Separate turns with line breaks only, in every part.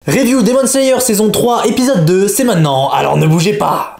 Review Demon Slayer saison 3 épisode 2, c'est maintenant, alors ne bougez pas.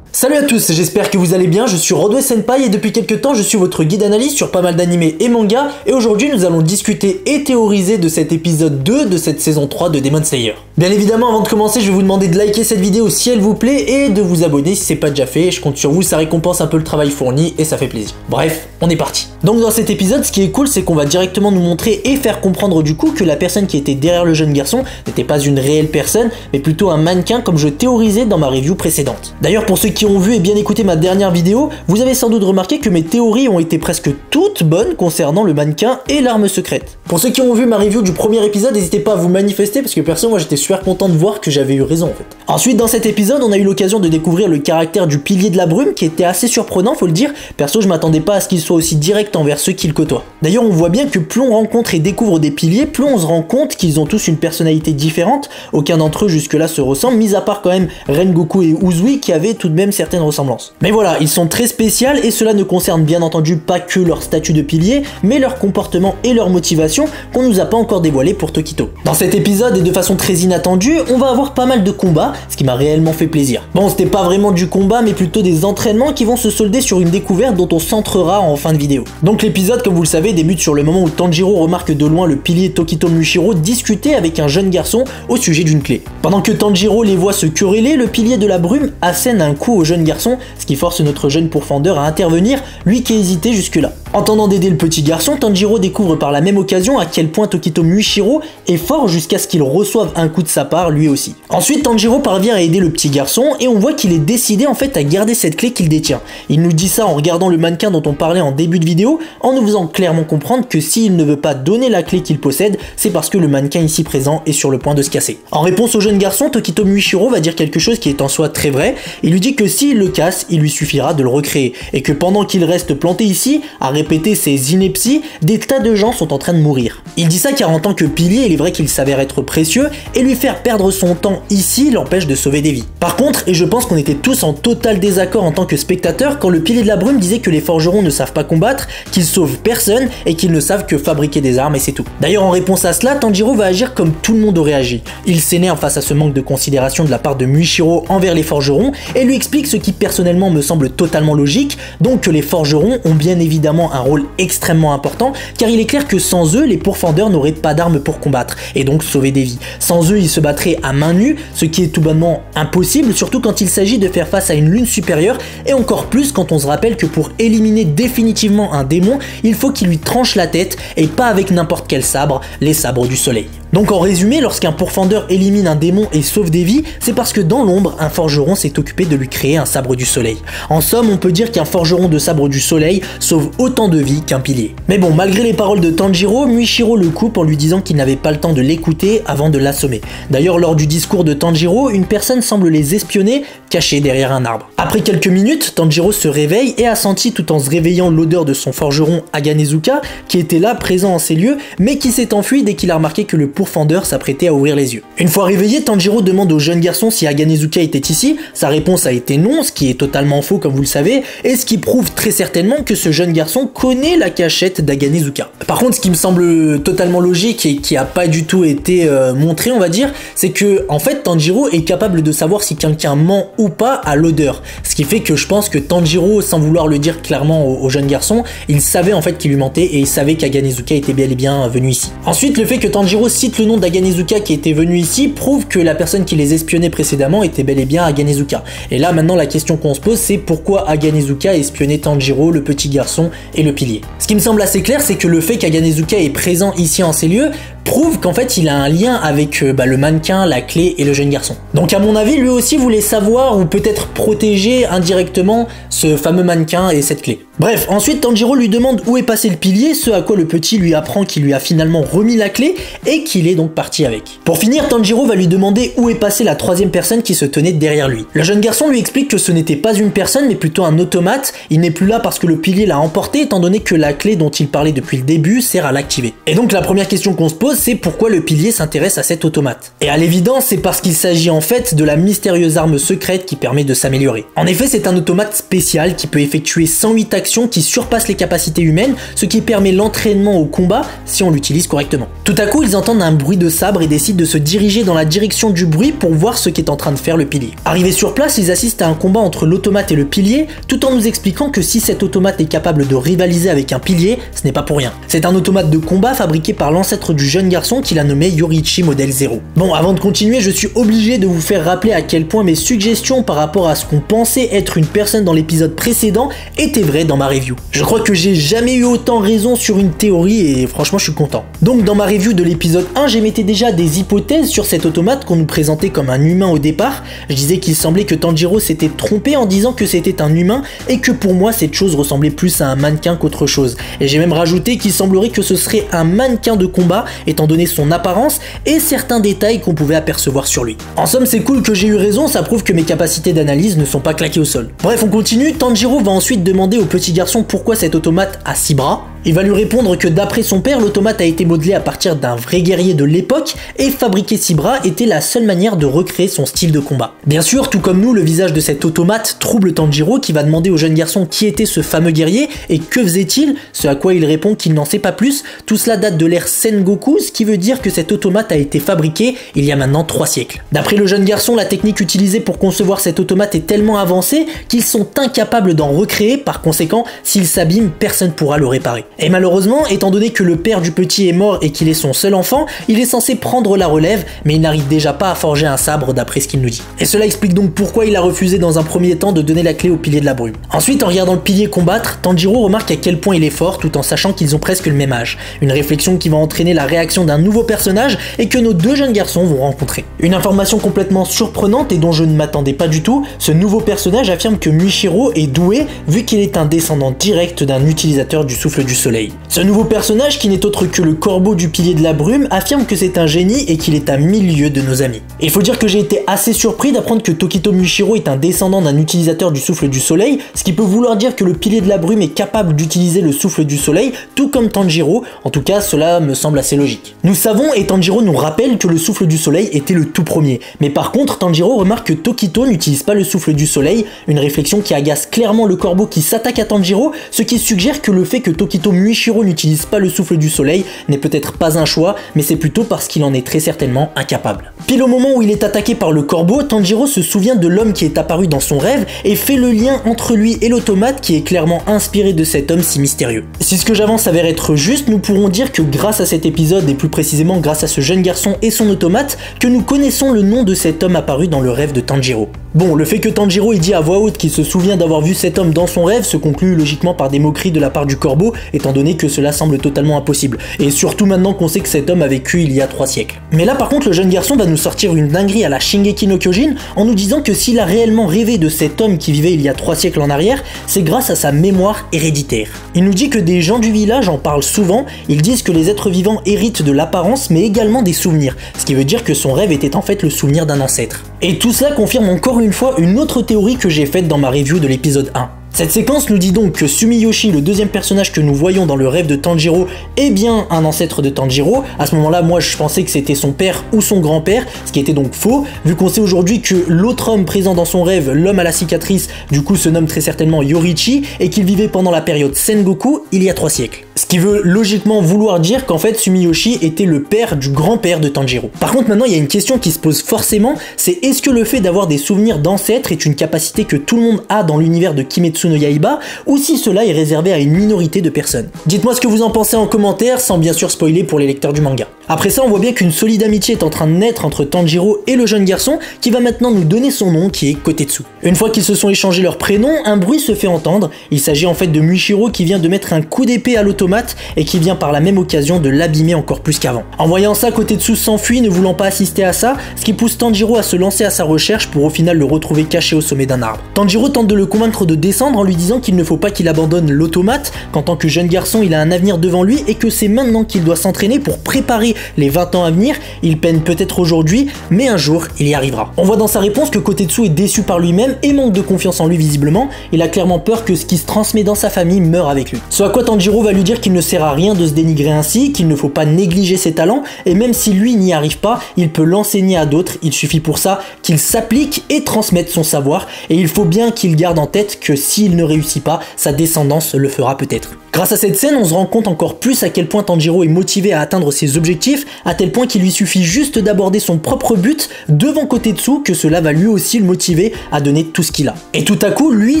Salut à tous, j'espère que vous allez bien, je suis Rodway Senpai et depuis quelques temps je suis votre guide analyse sur pas mal d'animés et mangas et aujourd'hui nous allons discuter et théoriser de cet épisode 2 de cette saison 3 de Demon Slayer. Bien évidemment avant de commencer je vais vous demander de liker cette vidéo si elle vous plaît et de vous abonner si c'est pas déjà fait, je compte sur vous, ça récompense un peu le travail fourni et ça fait plaisir. Bref, on est parti. Donc dans cet épisode ce qui est cool c'est qu'on va directement nous montrer et faire comprendre du coup que la personne qui était derrière le jeune garçon n'était pas une réelle personne mais plutôt un mannequin comme je théorisais dans ma review précédente. D'ailleurs pour ceux qui ont vu et bien écouté ma dernière vidéo, vous avez sans doute remarqué que mes théories ont été presque toutes bonnes concernant le mannequin et l'arme secrète. Pour ceux qui ont vu ma review du premier épisode, n'hésitez pas à vous manifester parce que perso moi j'étais super content de voir que j'avais eu raison en fait. Ensuite dans cet épisode on a eu l'occasion de découvrir le caractère du pilier de la brume qui était assez surprenant faut le dire, perso je m'attendais pas à ce qu'il soit aussi direct envers ceux qu'il côtoie. D'ailleurs on voit bien que plus on rencontre et découvre des piliers, plus on se rend compte qu'ils ont tous une personnalité différente, aucun d'entre eux jusque là se ressemble, mis à part quand même Rengoku et Uzui qui avaient tout de même certaines ressemblances. Mais voilà, ils sont très spéciaux et cela ne concerne bien entendu pas que leur statut de pilier, mais leur comportement et leur motivation qu'on nous a pas encore dévoilé pour Tokito. Dans cet épisode et de façon très inattendue, on va avoir pas mal de combats, ce qui m'a réellement fait plaisir. Bon, c'était pas vraiment du combat, mais plutôt des entraînements qui vont se solder sur une découverte dont on centrera en fin de vidéo. Donc l'épisode, comme vous le savez, débute sur le moment où Tanjiro remarque de loin le pilier Tokito Mushiro discuter avec un jeune garçon au sujet d'une clé. Pendant que Tanjiro les voit se quereller, le pilier de la brume assène un coup au jeune garçon, ce qui force notre jeune pourfendeur à intervenir, lui qui hésitait jusque-là. En tentant d'aider le petit garçon, Tanjiro découvre par la même occasion à quel point Tokito Mushiro est fort jusqu'à ce qu'il reçoive un coup de sa part lui aussi. Ensuite Tanjiro parvient à aider le petit garçon et on voit qu'il est décidé en fait à garder cette clé qu'il détient. Il nous dit ça en regardant le mannequin dont on parlait en début de vidéo, en nous faisant clairement comprendre que s'il ne veut pas donner la clé qu'il possède, c'est parce que le mannequin ici présent est sur le point de se casser. En réponse au jeune garçon, Tokito Mushiro va dire quelque chose qui est en soi très vrai, il lui dit que s'il le casse, il lui suffira de le recréer, et que pendant qu'il reste planté ici, à répéter ses inepties, des tas de gens sont en train de mourir. Il dit ça car en tant que pilier, il est vrai qu'il s'avère être précieux, et lui faire perdre son temps ici l'empêche de sauver des vies. Par contre, et je pense qu'on était tous en total désaccord en tant que spectateurs, quand le pilier de la brume disait que les forgerons ne savent pas combattre, qu'ils sauvent personne, et qu'ils ne savent que fabriquer des armes et c'est tout. D'ailleurs en réponse à cela, Tanjiro va agir comme tout le monde aurait agi. Il s'énerve face à ce manque de considération de la part de Mushiro envers les forgerons, et lui explique ce qui personnellement me semble totalement logique, donc que les forgerons ont bien évidemment un rôle extrêmement important, car il est clair que sans eux, les pourfendeurs n'auraient pas d'armes pour combattre, et donc sauver des vies. Sans eux, ils se battraient à main nue, ce qui est tout bonnement impossible, surtout quand il s'agit de faire face à une lune supérieure, et encore plus quand on se rappelle que pour éliminer définitivement un démon, il faut qu'il lui tranche la tête, et pas avec n'importe quel sabre, les sabres du soleil. Donc en résumé, lorsqu'un pourfendeur élimine un démon et sauve des vies, c'est parce que dans l'ombre, un forgeron s'est occupé de lui créer un sabre du soleil. En somme, on peut dire qu'un forgeron de sabre du soleil sauve autant de vies qu'un pilier. Mais bon, malgré les paroles de Tanjiro, Mushiro le coupe en lui disant qu'il n'avait pas le temps de l'écouter avant de l'assommer. D'ailleurs, lors du discours de Tanjiro, une personne semble les espionner, cachée derrière un arbre. Après quelques minutes, Tanjiro se réveille et a senti tout en se réveillant l'odeur de son forgeron Aganezuka, qui était là présent en ces lieux, mais qui s'est enfui dès qu'il a remarqué que le pourfendeur s'apprêtait à ouvrir les yeux. Une fois réveillé, Tanjiro demande au jeune garçon si Aganezuka était ici, sa réponse a été non, ce qui est totalement faux comme vous le savez, et ce qui prouve très certainement que ce jeune garçon connaît la cachette d'Aganezuka. Par contre, ce qui me semble totalement logique et qui a pas du tout été montré, on va dire, c'est que en fait Tanjiro est capable de savoir si quelqu'un ment ou pas à l'odeur, ce qui fait que je pense que Tanjiro, sans vouloir le dire clairement au jeune garçon, il savait en fait qu'il lui mentait et il savait qu'Aganezuka était bel et bien venu ici. Ensuite, le fait que Tanjiro cite le nom d'Aganezuka qui était venu ici prouve que la personne qui les espionnait précédemment était bel et bien Aganezuka. Et là maintenant la question qu'on se pose c'est pourquoi Aganezuka espionnait Tanjiro, le petit garçon et le pilier. Ce qui me semble assez clair c'est que le fait qu'Aganezuka est présent ici en ces lieux prouve qu'en fait il a un lien avec le mannequin, la clé et le jeune garçon. Donc à mon avis lui aussi voulait savoir ou peut-être protéger indirectement ce fameux mannequin et cette clé. Bref, ensuite Tanjiro lui demande où est passé le pilier, ce à quoi le petit lui apprend qu'il lui a finalement remis la clé et qu'il est donc parti avec. Pour finir, Tanjiro va lui demander où est passée la troisième personne qui se tenait derrière lui. Le jeune garçon lui explique que ce n'était pas une personne mais plutôt un automate, il n'est plus là parce que le pilier l'a emporté étant donné que la clé dont il parlait depuis le début sert à l'activer. Et donc la première question qu'on se pose pose, c'est pourquoi le pilier s'intéresse à cet automate. Et à l'évidence, c'est parce qu'il s'agit en fait de la mystérieuse arme secrète qui permet de s'améliorer. En effet, c'est un automate spécial qui peut effectuer 108 actions qui surpassent les capacités humaines, ce qui permet l'entraînement au combat si on l'utilise correctement. Tout à coup, ils entendent un bruit de sabre et décident de se diriger dans la direction du bruit pour voir ce qu'est en train de faire le pilier. Arrivés sur place, ils assistent à un combat entre l'automate et le pilier, tout en nous expliquant que si cet automate est capable de rivaliser avec un pilier, ce n'est pas pour rien. C'est un automate de combat fabriqué par l'ancêtre du jeune garçon qu'il a nommé Yoriichi Model 0. Bon, avant de continuer, je suis obligé de vous faire rappeler à quel point mes suggestions par rapport à ce qu'on pensait être une personne dans l'épisode précédent étaient vraies dans ma review. Je crois que j'ai jamais eu autant raison sur une théorie et franchement je suis content. Donc dans ma review de l'épisode 1, j'émettais déjà des hypothèses sur cet automate qu'on nous présentait comme un humain au départ. Je disais qu'il semblait que Tanjiro s'était trompé en disant que c'était un humain et que pour moi cette chose ressemblait plus à un mannequin qu'autre chose. Et j'ai même rajouté qu'il semblerait que ce serait un mannequin de combat étant donné son apparence et certains détails qu'on pouvait apercevoir sur lui. En somme, c'est cool que j'ai eu raison, ça prouve que mes capacités d'analyse ne sont pas claquées au sol. Bref, on continue. Tanjiro va ensuite demander au petit garçon pourquoi cet automate a 6 bras. Il va lui répondre que d'après son père, l'automate a été modelé à partir d'un vrai guerrier de l'époque et fabriquer 6 bras était la seule manière de recréer son style de combat. Bien sûr, tout comme nous, le visage de cet automate trouble Tanjiro qui va demander au jeune garçon qui était ce fameux guerrier et que faisait-il, ce à quoi il répond qu'il n'en sait pas plus. Tout cela date de l'ère Sengoku, ce qui veut dire que cet automate a été fabriqué il y a maintenant 3 siècles. D'après le jeune garçon, la technique utilisée pour concevoir cet automate est tellement avancée qu'ils sont incapables d'en recréer, par conséquent, s'il s'abîme, personne pourra le réparer. Et malheureusement, étant donné que le père du petit est mort et qu'il est son seul enfant, il est censé prendre la relève, mais il n'arrive déjà pas à forger un sabre d'après ce qu'il nous dit. Et cela explique donc pourquoi il a refusé dans un premier temps de donner la clé au pilier de la brume. Ensuite, en regardant le pilier combattre, Tanjiro remarque à quel point il est fort tout en sachant qu'ils ont presque le même âge. Une réflexion qui va entraîner la réaction d'un nouveau personnage et que nos deux jeunes garçons vont rencontrer. Une information complètement surprenante et dont je ne m'attendais pas du tout, ce nouveau personnage affirme que Muichiro est doué vu qu'il est un descendant direct d'un utilisateur du souffle du soleil. Ce nouveau personnage, qui n'est autre que le corbeau du pilier de la brume, affirme que c'est un génie et qu'il est à 1000 lieues de nos amis. Il faut dire que j'ai été assez surpris d'apprendre que Tokito Muichiro est un descendant d'un utilisateur du souffle du soleil, ce qui peut vouloir dire que le pilier de la brume est capable d'utiliser le souffle du soleil, tout comme Tanjiro. En tout cas, cela me semble assez logique. Nous savons, et Tanjiro nous rappelle, que le souffle du soleil était le tout premier. Mais par contre, Tanjiro remarque que Tokito n'utilise pas le souffle du soleil, une réflexion qui agace clairement le corbeau qui s'attaque à Tanjiro, ce qui suggère que le fait que Tokito Muichiro n'utilise pas le souffle du soleil n'est peut-être pas un choix, mais c'est plutôt parce qu'il en est très certainement incapable. Pile au moment où il est attaqué par le corbeau, Tanjiro se souvient de l'homme qui est apparu dans son rêve et fait le lien entre lui et l'automate qui est clairement inspiré de cet homme si mystérieux. Si ce que j'avance s'avère être juste, nous pourrons dire que grâce à cet épisode et plus précisément grâce à ce jeune garçon et son automate, que nous connaissons le nom de cet homme apparu dans le rêve de Tanjiro. Bon, le fait que Tanjiro ait dit à voix haute qu'il se souvient d'avoir vu cet homme dans son rêve se conclut logiquement par des moqueries de la part du corbeau, étant donné que cela semble totalement impossible, et surtout maintenant qu'on sait que cet homme a vécu il y a 3 siècles. Mais là par contre le jeune garçon va nous sortir une dinguerie à la Shingeki no Kyojin en nous disant que s'il a réellement rêvé de cet homme qui vivait il y a 3 siècles en arrière, c'est grâce à sa mémoire héréditaire. Il nous dit que des gens du village en parlent souvent, ils disent que les êtres vivants héritent de l'apparence mais également des souvenirs, ce qui veut dire que son rêve était en fait le souvenir d'un ancêtre. Et tout cela confirme encore une fois une autre théorie que j'ai faite dans ma review de l'épisode 1. Cette séquence nous dit donc que Sumiyoshi, le deuxième personnage que nous voyons dans le rêve de Tanjiro, est bien un ancêtre de Tanjiro. À ce moment-là, moi je pensais que c'était son père ou son grand-père, ce qui était donc faux, vu qu'on sait aujourd'hui que l'autre homme présent dans son rêve, l'homme à la cicatrice, du coup se nomme très certainement Yoriichi, et qu'il vivait pendant la période Sengoku, il y a 3 siècles. Ce qui veut logiquement vouloir dire qu'en fait Sumiyoshi était le père du grand-père de Tanjiro. Par contre maintenant il y a une question qui se pose forcément, c'est est-ce que le fait d'avoir des souvenirs d'ancêtres est une capacité que tout le monde a dans l'univers de Kimetsu no Yaiba, ou si cela est réservé à une minorité de personnes. Dites-moi ce que vous en pensez en commentaire, sans bien sûr spoiler pour les lecteurs du manga. Après ça, on voit bien qu'une solide amitié est en train de naître entre Tanjiro et le jeune garçon, qui va maintenant nous donner son nom, qui est Kotetsu. Une fois qu'ils se sont échangés leurs prénoms, un bruit se fait entendre. Il s'agit en fait de Muichiro qui vient de mettre un coup d'épée à l'automate et qui vient par la même occasion de l'abîmer encore plus qu'avant. En voyant ça, Kotetsu s'enfuit, ne voulant pas assister à ça, ce qui pousse Tanjiro à se lancer à sa recherche pour au final le retrouver caché au sommet d'un arbre. Tanjiro tente de le convaincre de descendre en lui disant qu'il ne faut pas qu'il abandonne l'automate, qu'en tant que jeune garçon il a un avenir devant lui et que c'est maintenant qu'il doit s'entraîner pour préparer les 20 ans à venir, il peine peut-être aujourd'hui, mais un jour, il y arrivera. On voit dans sa réponse que Kotetsu est déçu par lui-même et manque de confiance en lui visiblement, il a clairement peur que ce qui se transmet dans sa famille meure avec lui. Ce à quoi Tanjiro va lui dire qu'il ne sert à rien de se dénigrer ainsi, qu'il ne faut pas négliger ses talents, et même si lui n'y arrive pas, il peut l'enseigner à d'autres, il suffit pour ça qu'il s'applique et transmette son savoir, et il faut bien qu'il garde en tête que s'il ne réussit pas, sa descendance le fera peut-être. Grâce à cette scène, on se rend compte encore plus à quel point Tanjiro est motivé à atteindre ses objectifs, à tel point qu'il lui suffit juste d'aborder son propre but devant Kotetsu que cela va lui aussi le motiver à donner tout ce qu'il a. Et tout à coup, lui,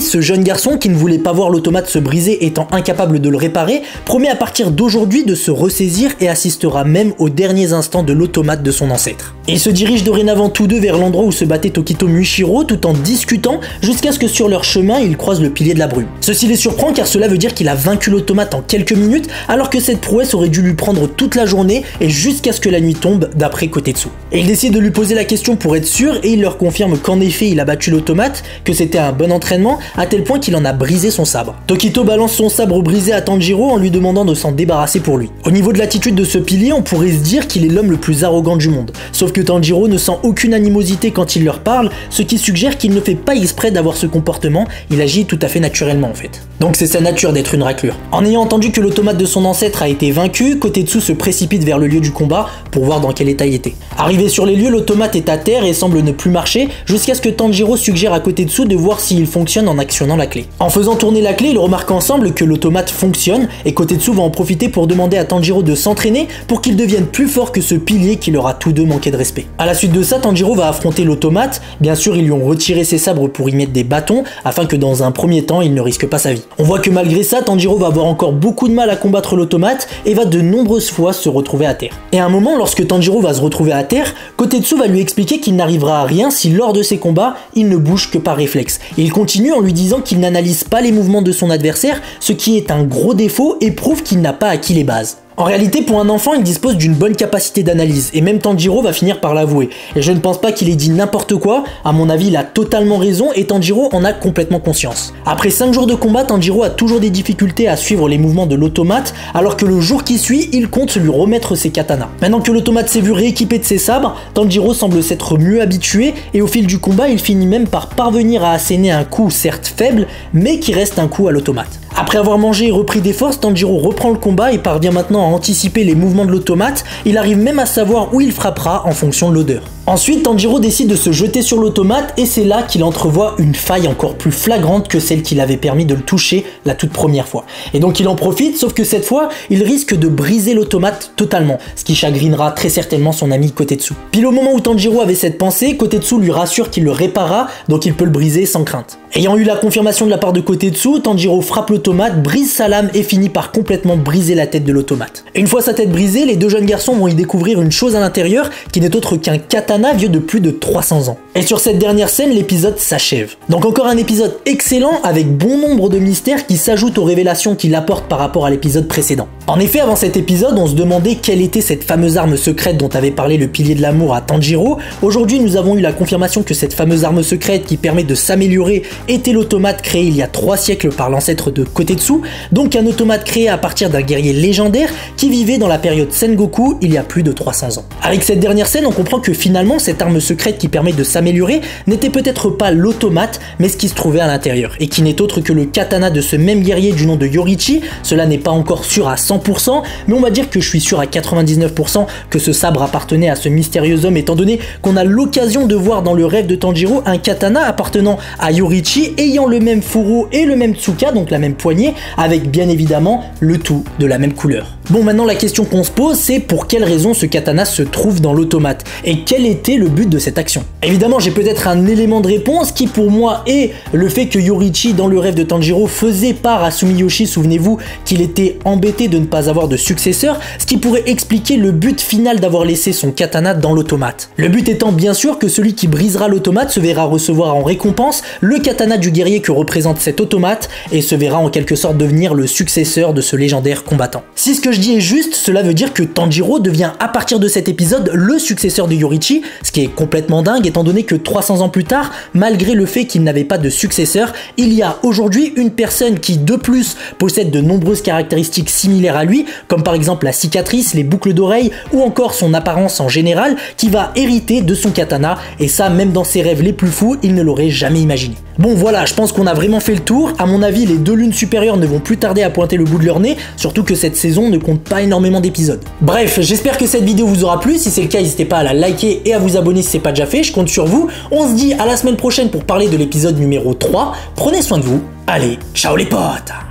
ce jeune garçon qui ne voulait pas voir l'automate se briser étant incapable de le réparer, promet à partir d'aujourd'hui de se ressaisir et assistera même aux derniers instants de l'automate de son ancêtre. Et ils se dirigent dorénavant tous deux vers l'endroit où se battait Tokito Mushiro tout en discutant jusqu'à ce que sur leur chemin, ils croisent le pilier de la brume. Ceci les surprend car cela veut dire qu'il a vaincu l'automate en quelques minutes alors que cette prouesse aurait dû lui prendre toute la journée et jusqu'à ce que la nuit tombe d'après Kotetsu. Et il décide de lui poser la question pour être sûr et il leur confirme qu'en effet il a battu l'automate, que c'était un bon entraînement à tel point qu'il en a brisé son sabre. Tokito balance son sabre brisé à Tanjiro en lui demandant de s'en débarrasser pour lui. Au niveau de l'attitude de ce pilier, on pourrait se dire qu'il est l'homme le plus arrogant du monde. Sauf que Tanjiro ne sent aucune animosité quand il leur parle, ce qui suggère qu'il ne fait pas exprès d'avoir ce comportement, il agit tout à fait naturellement en fait. Donc c'est sa nature d'être une raclure. En ayant entendu que l'automate de son ancêtre a été vaincu, Kotetsu se précipite vers le lieu du combat pour voir dans quel état il était. Arrivé sur les lieux, l'automate est à terre et semble ne plus marcher jusqu'à ce que Tanjiro suggère à Kotetsu de voir s'il fonctionne en actionnant la clé. En faisant tourner la clé, ils remarquent ensemble que l'automate fonctionne et Kotetsu va en profiter pour demander à Tanjiro de s'entraîner pour qu'il devienne plus fort que ce pilier qui leur a tous deux manqué de respect. À la suite de ça, Tanjiro va affronter l'automate. Bien sûr, ils lui ont retiré ses sabres pour y mettre des bâtons afin que dans un premier temps, il ne risque pas sa vie. On voit que malgré ça, Tanjiro va avoir encore beaucoup de mal à combattre l'automate et va de nombreuses fois se retrouver à terre. Et à un moment, lorsque Tanjiro va se retrouver à terre, Kotetsu va lui expliquer qu'il n'arrivera à rien si lors de ses combats, il ne bouge que par réflexe. Et il continue en lui disant qu'il n'analyse pas les mouvements de son adversaire, ce qui est un gros défaut et prouve qu'il n'a pas acquis les bases. En réalité, pour un enfant, il dispose d'une bonne capacité d'analyse, et même Tanjiro va finir par l'avouer. Et je ne pense pas qu'il ait dit n'importe quoi, à mon avis il a totalement raison et Tanjiro en a complètement conscience. Après 5 jours de combat, Tanjiro a toujours des difficultés à suivre les mouvements de l'automate, alors que le jour qui suit, il compte lui remettre ses katanas. Maintenant que l'automate s'est vu rééquipé de ses sabres, Tanjiro semble s'être mieux habitué, et au fil du combat, il finit même par parvenir à asséner un coup certes faible, mais qui reste un coup à l'automate. Après avoir mangé et repris des forces, Tanjiro reprend le combat et parvient maintenant à anticiper les mouvements de l'automate, il arrive même à savoir où il frappera en fonction de l'odeur. Ensuite, Tanjiro décide de se jeter sur l'automate et c'est là qu'il entrevoit une faille encore plus flagrante que celle qui l'avait permis de le toucher la toute première fois. Et donc il en profite, sauf que cette fois, il risque de briser l'automate totalement, ce qui chagrinera très certainement son ami Kotetsu. Pile au moment où Tanjiro avait cette pensée, Kotetsu lui rassure qu'il le réparera, donc il peut le briser sans crainte. Ayant eu la confirmation de la part de Kotetsu, Tanjiro frappe l'automate, brise sa lame et finit par complètement briser la tête de l'automate. Une fois sa tête brisée, les deux jeunes garçons vont y découvrir une chose à l'intérieur qui n'est autre qu'un katana vieux de plus de 300 ans. Et sur cette dernière scène, l'épisode s'achève. Donc encore un épisode excellent avec bon nombre de mystères qui s'ajoutent aux révélations qu'il apporte par rapport à l'épisode précédent. En effet, avant cet épisode, on se demandait quelle était cette fameuse arme secrète dont avait parlé le pilier de l'amour à Tanjiro. Aujourd'hui, nous avons eu la confirmation que cette fameuse arme secrète qui permet de s'améliorer était l'automate créé il y a 3 siècles par l'ancêtre de Kotetsu, donc un automate créé à partir d'un guerrier légendaire qui vivait dans la période Sengoku il y a plus de 300 ans. Avec cette dernière scène, on comprend que finalement cette arme secrète qui permet de s'améliorer n'était peut-être pas l'automate, mais ce qui se trouvait à l'intérieur, et qui n'est autre que le katana de ce même guerrier du nom de Yoriichi. Cela n'est pas encore sûr à 100%, mais on va dire que je suis sûr à 99% que ce sabre appartenait à ce mystérieux homme, étant donné qu'on a l'occasion de voir dans le rêve de Tanjiro un katana appartenant à Yoriichi, ayant le même fourreau et le même tsuka, donc la même poignée, avec bien évidemment le tout de la même couleur. Bon, maintenant la question qu'on se pose, c'est pour quelle raison ce katana se trouve dans l'automate et quel était le but de cette action. Évidemment, j'ai peut-être un élément de réponse qui pour moi est le fait que Yoriichi dans le rêve de Tanjiro faisait part à Sumiyoshi, souvenez-vous qu'il était embêté de ne pas avoir de successeur, ce qui pourrait expliquer le but final d'avoir laissé son katana dans l'automate. Le but étant bien sûr que celui qui brisera l'automate se verra recevoir en récompense le katana du guerrier que représente cet automate et se verra en quelque sorte devenir le successeur de ce légendaire combattant. Si ce que je dis est juste, cela veut dire que Tanjiro devient à partir de cet épisode le successeur de Yoriichi Itachi, ce qui est complètement dingue étant donné que 300 ans plus tard, malgré le fait qu'il n'avait pas de successeur, il y a aujourd'hui une personne qui de plus possède de nombreuses caractéristiques similaires à lui, comme par exemple la cicatrice, les boucles d'oreilles ou encore son apparence en général, qui va hériter de son katana, et ça même dans ses rêves les plus fous, il ne l'aurait jamais imaginé. Bon voilà, je pense qu'on a vraiment fait le tour. À mon avis, les deux lunes supérieures ne vont plus tarder à pointer le bout de leur nez, surtout que cette saison ne compte pas énormément d'épisodes. Bref, j'espère que cette vidéo vous aura plu. Si c'est le cas, n'hésitez pas à la liker et à vous abonner si c'est pas déjà fait, je compte sur vous. On se dit à la semaine prochaine pour parler de l'épisode numéro 3. Prenez soin de vous. Allez, ciao les potes!